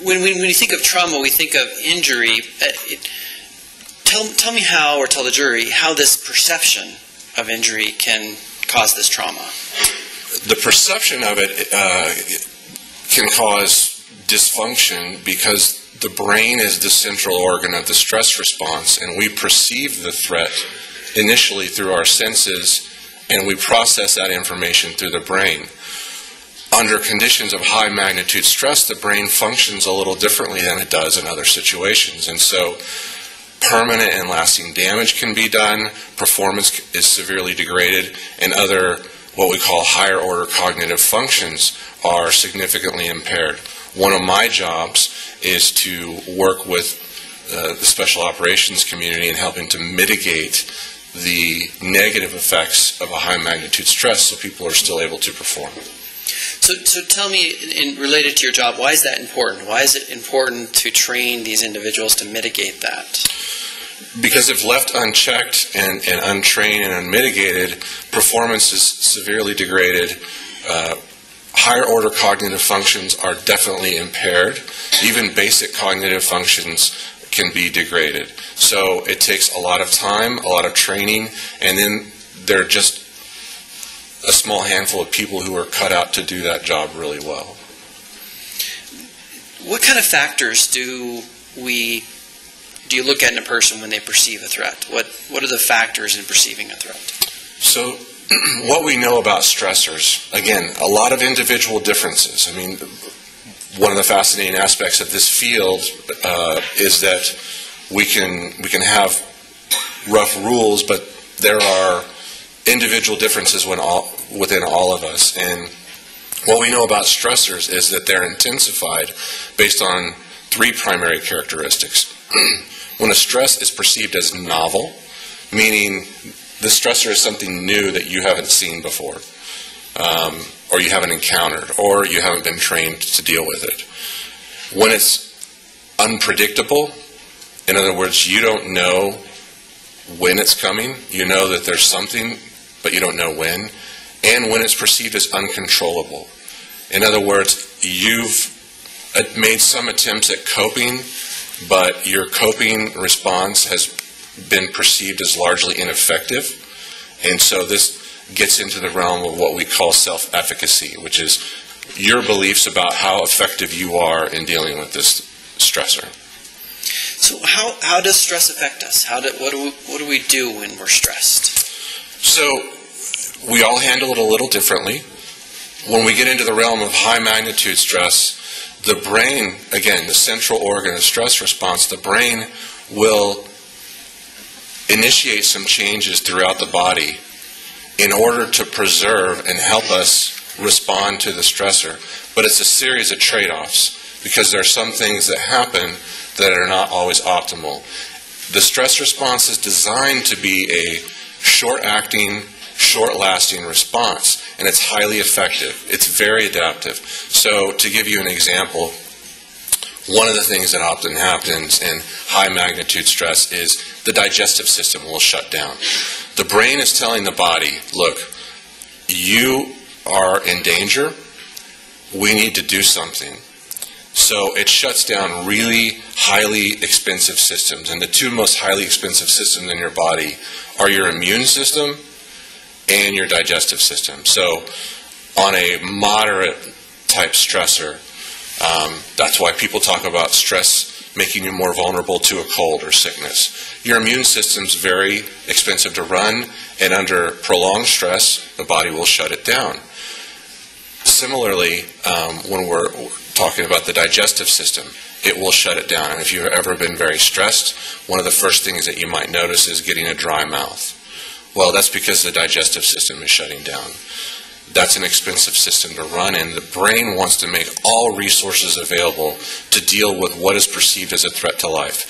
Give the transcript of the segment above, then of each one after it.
when you think of trauma, we think of injury. Tell me how, or tell the jury, how this perception of injury can cause this trauma. The perception of it can cause dysfunction because the brain is the central organ of the stress response, and we perceive the threat initially through our senses, and we process that information through the brain. Under conditions of high magnitude stress, the brain functions a little differently than it does in other situations, and so permanent and lasting damage can be done, performance is severely degraded, and other what we call higher order cognitive functions are significantly impaired. One of my jobs is to work with the special operations community in helping to mitigate the negative effects of a high magnitude stress so people are still able to perform. So tell me, related to your job, why is that important? Why is it important to train these individuals to mitigate that? Because if left unchecked and untrained and unmitigated, performance is severely degraded. Higher order cognitive functions are definitely impaired. Even basic cognitive functions can be degraded. So it takes a lot of time, a lot of training, and then there are just a small handful of people who are cut out to do that job really well. What kind of factors do you look at in a person when they perceive a threat? What are the factors in perceiving a threat? So what we know about stressors, again, a lot of individual differences. I mean, one of the fascinating aspects of this field is that we can have rough rules, but there are individual differences within all of us. And what we know about stressors is that they're intensified based on three primary characteristics. When a stress is perceived as novel, meaning the stressor is something new that you haven't seen before, or you haven't encountered, or you haven't been trained to deal with it. When it's unpredictable, in other words, you don't know when it's coming, you know that there's something, but you don't know when, and when it's perceived as uncontrollable. In other words, you've made some attempts at coping, but your coping response has been perceived as largely ineffective, and so this gets into the realm of what we call self-efficacy, which is your beliefs about how effective you are in dealing with this stressor. So how does stress affect us? What do we do when we're stressed? So we all handle it a little differently. When we get into the realm of high magnitude stress, the brain, again, the central organ of stress response, the brain will initiate some changes throughout the body in order to preserve and help us respond to the stressor. But it's a series of trade-offs because there are some things that happen that are not always optimal. The stress response is designed to be a short-acting, short-lasting response, and it's highly effective. It's very adaptive. So to give you an example, one of the things that often happens in high-magnitude stress is the digestive system will shut down. The brain is telling the body, look, you are in danger. We need to do something. So it shuts down really highly expensive systems. And the two most highly expensive systems in your body are your immune system and your digestive system. So on a moderate type stressor, that's why people talk about stress making you more vulnerable to a cold or sickness. Your immune system's very expensive to run, and under prolonged stress, the body will shut it down. Similarly, when we're talking about the digestive system, it will shut it down. And if you've ever been very stressed, one of the first things that you might notice is getting a dry mouth. Well, that's because the digestive system is shutting down. That's an expensive system to run, and the brain wants to make all resources available to deal with what is perceived as a threat to life.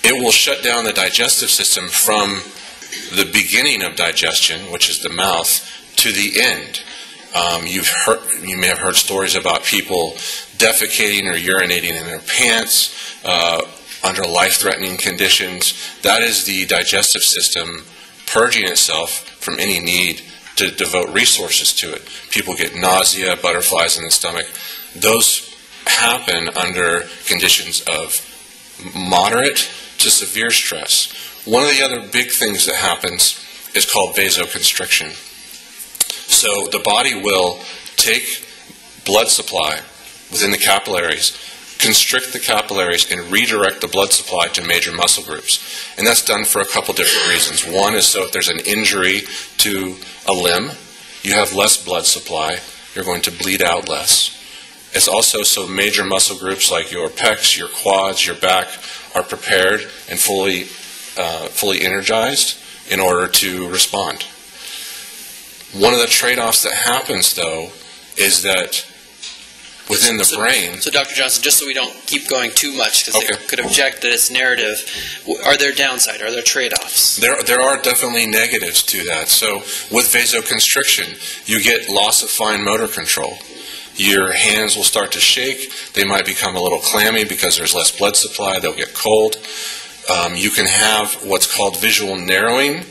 It will shut down the digestive system from the beginning of digestion, which is the mouth, to the end. You may have heard stories about people defecating or urinating in their pants under life-threatening conditions. That is the digestive system purging itself from any need to devote resources to it. People get nausea, butterflies in the stomach. Those happen under conditions of moderate to severe stress. One of the other big things that happens is called vasoconstriction. So the body will take blood supply within the capillaries, constrict the capillaries, and redirect the blood supply to major muscle groups. And that's done for a couple different reasons. One is so if there's an injury to a limb, you have less blood supply, you're going to bleed out less. It's also so major muscle groups like your pecs, your quads, your back are prepared and fully energized in order to respond. One of the trade-offs that happens, though, is that within the brain... So, Dr. Johnson, just so we don't keep going too much, because they could object that it's narrative, are there downside? Are there trade-offs? There are definitely negatives to that. So with vasoconstriction, you get loss of fine motor control. Your hands will start to shake. They might become a little clammy because there's less blood supply. They'll get cold. You can have what's called visual narrowing.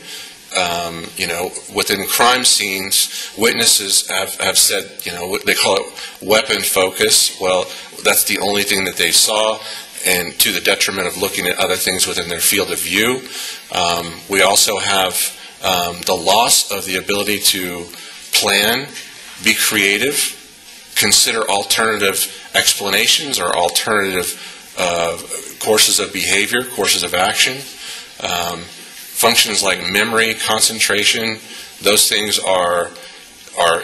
Within crime scenes, witnesses have said, they call it weapon focus. Well, that's the only thing that they saw, and to the detriment of looking at other things within their field of view. We also have the loss of the ability to plan, be creative, consider alternative explanations or alternative courses of behavior, courses of action. Functions like memory, concentration, those things are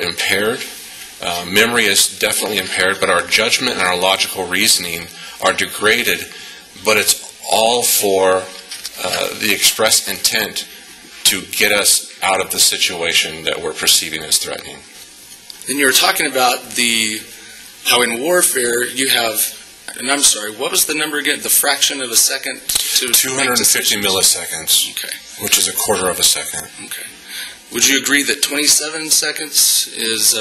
impaired. Memory is definitely impaired, but our judgment and our logical reasoning are degraded, but it's all for the express intent to get us out of the situation that we're perceiving as threatening. Then you were talking about how in warfare you have, and I'm sorry, what was the number again? The fraction of a second to 250 milliseconds, which is a quarter of a second. Okay. Would you agree that 27 seconds is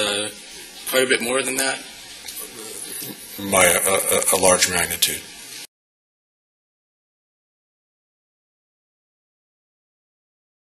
quite a bit more than that? By a large magnitude.